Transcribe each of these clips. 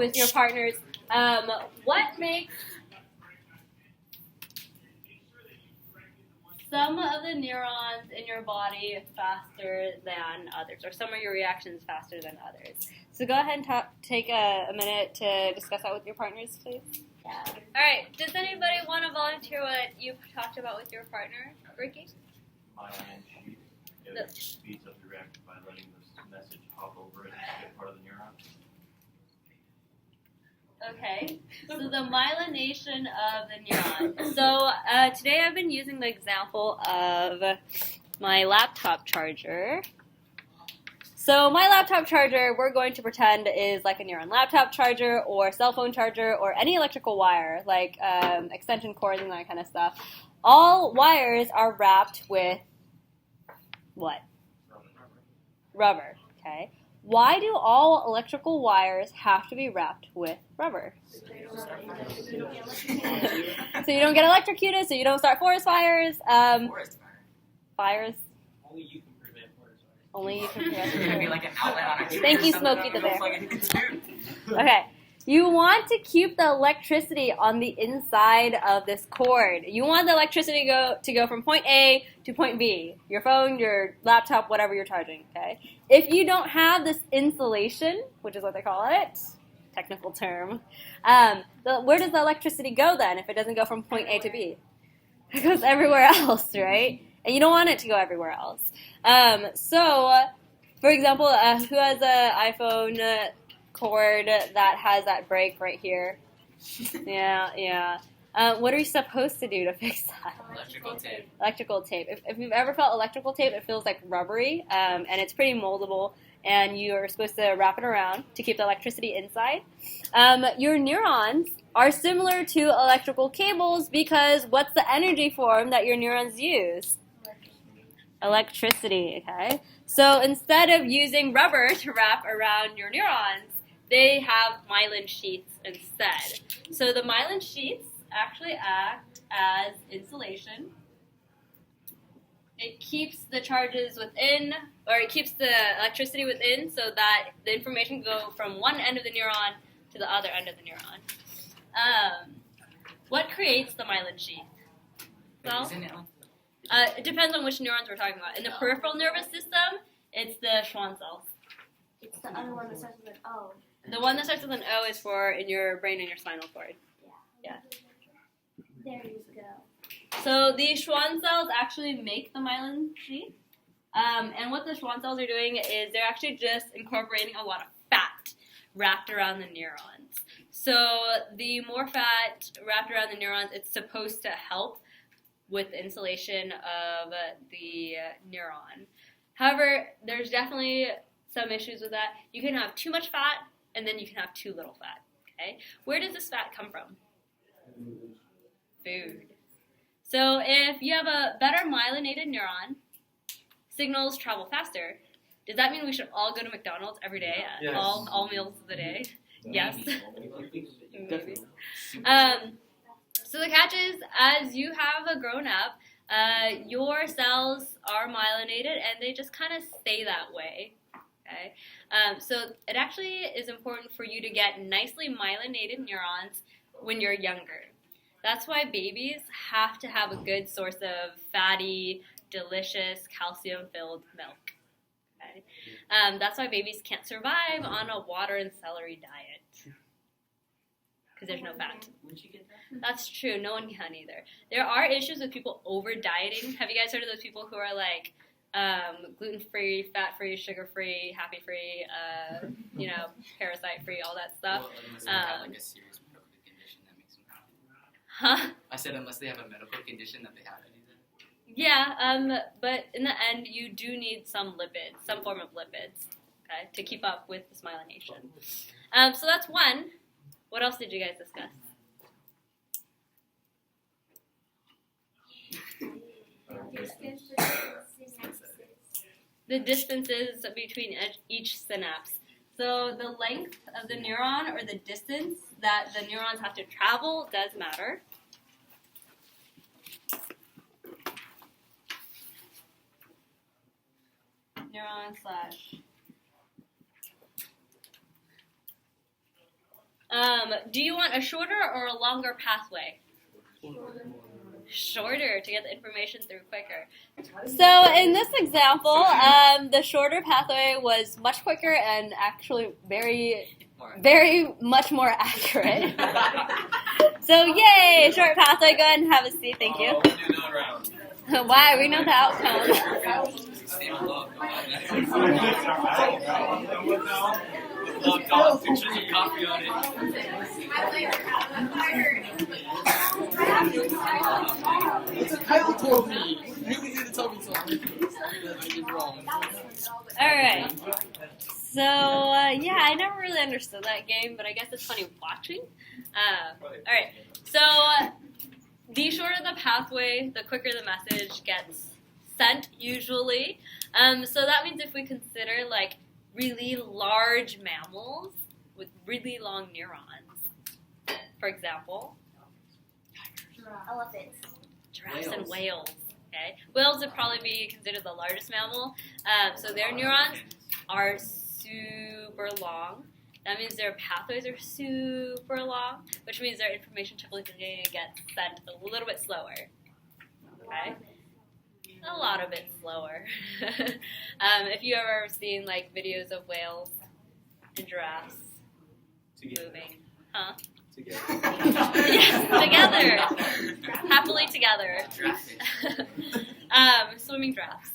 with your partners. What makes some of the neurons in your body faster than others, or some of your reactions faster than others? So go ahead and take a minute to discuss that with your partners, please. Yeah. All right. Does anybody want to volunteer what you talked about with your partner, Ricky? Myelin sheath. It speeds up the reaction by letting this message hop over it and get part of the neuron. Okay, so the myelination of the neuron. So today I've been using the example of my laptop charger. So my laptop charger, we're going to pretend is like a neuron laptop charger or cell phone charger or any electrical wire, like extension cords and that kind of stuff. All wires are wrapped with what? Rubber, okay. Why do all electrical wires have to be wrapped with rubber? So you don't get electrocuted, so you don't start forest fires. Forest fire. Fires. Only you can prevent forest fires. Only you can prevent There's going to be like an outlet on a tree. Thank you, Smokey the Bear. Okay. You want to keep the electricity on the inside of this cord. You want the electricity to go from point A to point B. Your phone, your laptop, whatever you're charging, okay? If you don't have this insulation, which is what they call it, technical term, where does the electricity go then if it doesn't go from point A to B? It goes everywhere else, right? And you don't want it to go everywhere else. For example, who has an iPhone cord that has that break right here? Yeah. What are you supposed to do to fix that? Electrical tape. Electrical tape. If you've ever felt electrical tape, it feels like rubbery, and it's pretty moldable, and you're supposed to wrap it around to keep the electricity inside. Your neurons are similar to electrical cables because what's the energy form that your neurons use? Electricity, okay? So instead of using rubber to wrap around your neurons, they have myelin sheaths instead. So the myelin sheaths actually act as insulation. It keeps the charges within, or it keeps the electricity within so that the information can go from one end of the neuron to the other end of the neuron. What creates the myelin sheath? Well, it depends on which neurons we're talking about. In the peripheral nervous system, it's the Schwann cells. It's the other one that starts with an O. The one that starts with an O is for in your brain and your spinal cord. Yeah. There you go. So the Schwann cells actually make the myelin sheath. And what the Schwann cells are doing is they're actually just incorporating a lot of fat wrapped around the neurons. So the more fat wrapped around the neurons, it's supposed to help with the insulation of the neuron. However, there's definitely some issues with that. You can have too much fat, and then you can have too little fat. Okay? Where does this fat come from? Food. So if you have a better myelinated neuron, signals travel faster. Does that mean we should all go to McDonald's every day at Yes. all meals of the day? Yes. Definitely. So the catch is, as you have grown up, your cells are myelinated, and they just kind of stay that way. Okay? So it actually is important for you to get nicely myelinated neurons when you're younger. That's why babies have to have a good source of fatty, delicious, calcium-filled milk. Okay? That's why babies can't survive on a water and celery diet. Because there's no fat. Where'd you get that? That's true. No one can either. There are issues with people over-dieting. Have you guys heard of those people who are like gluten-free, fat-free, sugar-free, happy-free, parasite-free, all that stuff? Well, unless they have like a serious medical condition that makes them happy. Huh? I said unless they have a medical condition that they have to do that. Yeah, but in the end, you do need some lipids, some form of lipids, okay, to keep up with this myelination. So that's one. What else did you guys discuss? The distances between each synapse. So the length of the neuron, or the distance that the neurons have to travel, does matter. Neuron slash Do you want a shorter or a longer pathway? Shorter to get the information through quicker. So in this example, the shorter pathway was much quicker and actually very much more accurate. So yay, short pathway. Go ahead and have a seat. Thank you. Why? We know the outcome. Pictures of coffee on it. Kyle told me. You need to tell me something. I did wrong. Alright. So, yeah, I never really understood that game, but I guess it's funny watching. Alright. So, the shorter the pathway, the quicker the message gets sent, usually. So that means if we consider, like, really large mammals with really long neurons, for example, Elephants. giraffes and whales. Okay, whales would probably be considered the largest mammal. So their neurons are super long. That means their pathways are super long, which means their information typically gets sent a little bit slower. Okay. A lot of it slower. If you ever seen like videos of whales and giraffes moving, huh? Together. Yes, together, happily together. Swimming giraffes.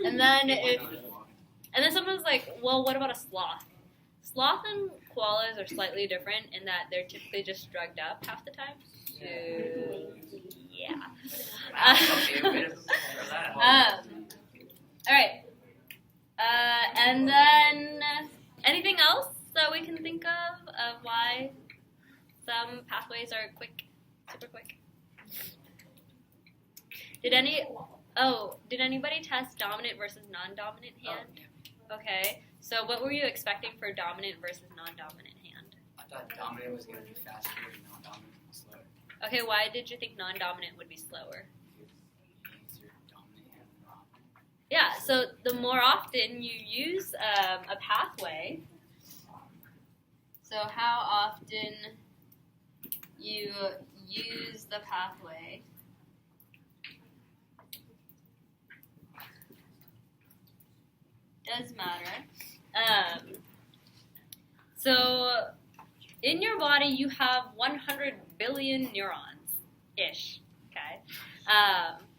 And then someone's like, well, what about a sloth? Sloth and koalas are slightly different in that they're typically just drugged up half the time. So, yeah. All right. And then anything else that we can think of why some pathways are quick, super quick? Did anybody test dominant versus non-dominant hand? Okay. So what were you expecting for dominant versus non-dominant hand? I thought dominant was going to be faster and non-dominant was slower. Okay, why did you think non-dominant would be slower? Yeah, so the more often you use a pathway, so how often you use the pathway does matter. So in your body you have 100 billion neurons-ish, okay?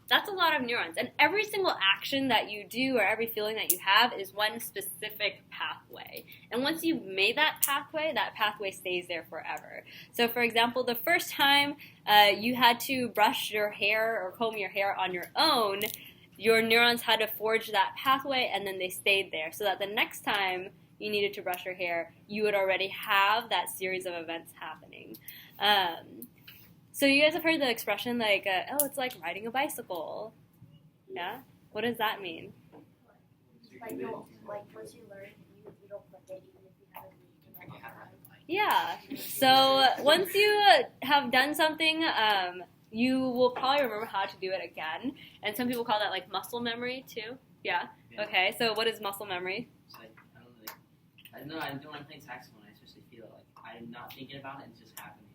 That's a lot of neurons. And every single action that you do or every feeling that you have is one specific pathway. And once you've made that pathway stays there forever. So for example, the first time you had to brush your hair or comb your hair on your own, your neurons had to forge that pathway and then they stayed there. So that the next time you needed to brush your hair, you would already have that series of events happening. So you guys have heard the expression like, oh, it's like riding a bicycle. Yeah? What does that mean? Like once you learn, you don't forget even if you haven't learned. Yeah. So once you have done something, you will probably remember how to do it again. And some people call that like muscle memory too. Yeah? Okay, so what is muscle memory? It's like, I don't know, I don't want to play saxophone, I especially feel it. Like, I'm not thinking about it, it's just happening.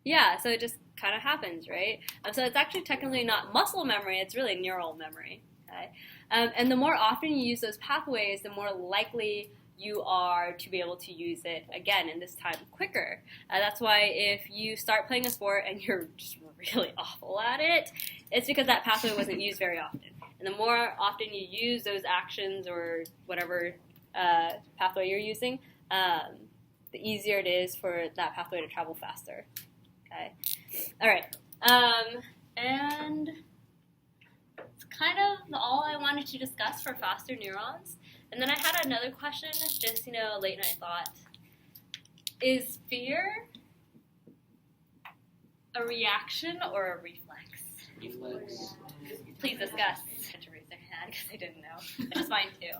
Yeah, so it just kind of happens, right? So it's actually technically not muscle memory, it's really neural memory. Okay? And the more often you use those pathways, the more likely you are to be able to use it again, and this time quicker. That's why if you start playing a sport and you're just really awful at it, it's because that pathway wasn't used very often. And the more often you use those actions or whatever pathway you're using, the easier it is for that pathway to travel faster. Okay. All right. And it's kind of all I wanted to discuss for faster neurons. And then I had another question, just, late night thought. Is fear a reaction or a reflex? Reflex. Please discuss. I had to raise their hand because I didn't know. That's fine too.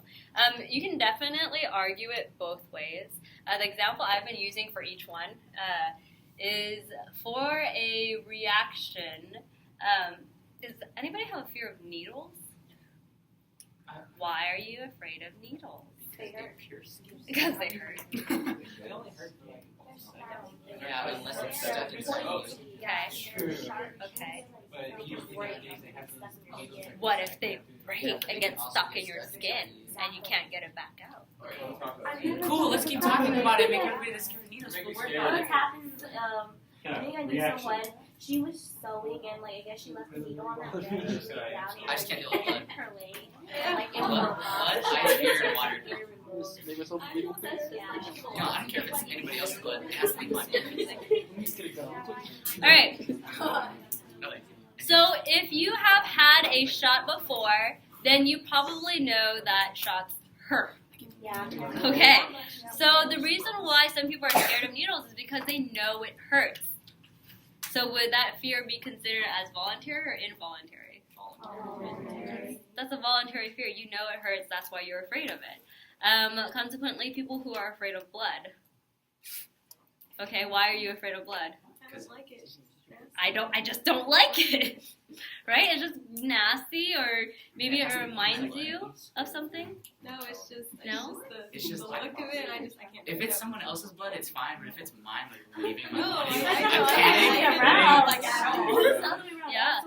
You can definitely argue it both ways. The example I've been using for each one is for a reaction. Does anybody have a fear of needles? Why are you afraid of needles? Because they pierce. Because they hurt. They only hurt me. Yeah, unless it's stuck inside you. Okay. What if they break and get stuck in your skin and you can't get it back out? Cool, let's keep talking about it. Make everybody that's scared of needles feel worse about What it. happened, I think I knew someone, she was sewing and like I guess she left the needle on that bed and she laid down and I just can't deal with blood. her leg and like it Blood? was Blood? I fear water. Make myself a legal thing. No, I don't care if it's anybody else's blood. It has to be mine. Alright, Really. so if you have had a shot before, then you probably know that shots hurt. Yeah. Okay, so the reason why some people are scared of needles is because they know it hurts. So would that fear be considered as voluntary or involuntary? That's a voluntary fear. You know it hurts, that's why you're afraid of it. Consequently, people who are afraid of blood. Okay, why are you afraid of blood? I don't like it. I just don't like it. Right? It's just nasty, or maybe it reminds you of something. No, it's just No? It's just the like- look of it. I can't. If it's someone else's blood, it's fine, but if it's mine, like leaving my No, body, I I'm kidding. Yeah.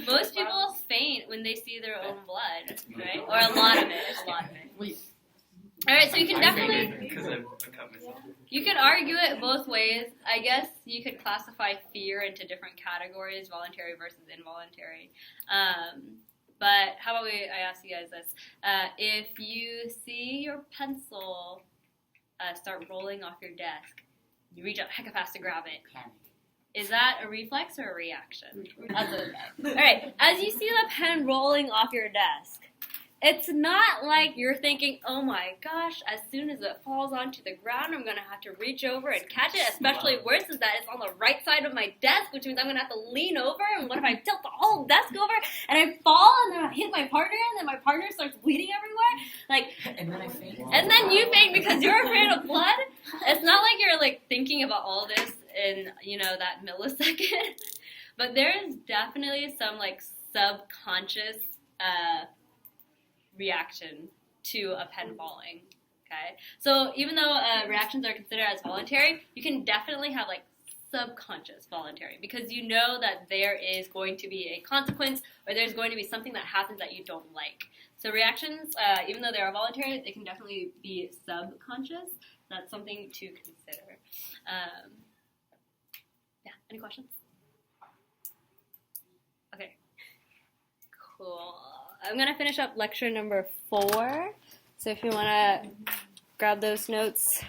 Most people faint when they see their own blood, right? Or a lot of it. Wait. All right, so you can I definitely fainted because I cut myself. you could argue it both ways. I guess you could classify fear into different categories, voluntary versus involuntary. But how about I ask you guys this: if you see your pencil start rolling off your desk, you reach up hecka fast to grab it. Panic. Is that a reflex or a reaction? All right, as you see the pen rolling off your desk, it's not like you're thinking, oh my gosh, as soon as it falls onto the ground, I'm going to have to reach over and catch it. Especially worse is that it's on the right side of my desk, which means I'm going to have to lean over. And what if I tilt the whole desk over and I fall and then I hit my partner and then my partner starts bleeding everywhere? And then I faint. And then you faint because you're afraid of blood? It's not like you're like thinking about all this in, that millisecond. But there is definitely some like subconscious reaction to a pen falling. Okay, so even though reactions are considered as voluntary, you can definitely have like subconscious voluntary because you know that there is going to be a consequence or there's going to be something that happens that you don't like. So reactions, even though they are voluntary, they can definitely be subconscious. That's something to consider. Yeah, any questions? Okay, cool. I'm going to finish up lecture number 4. So if you want to grab those notes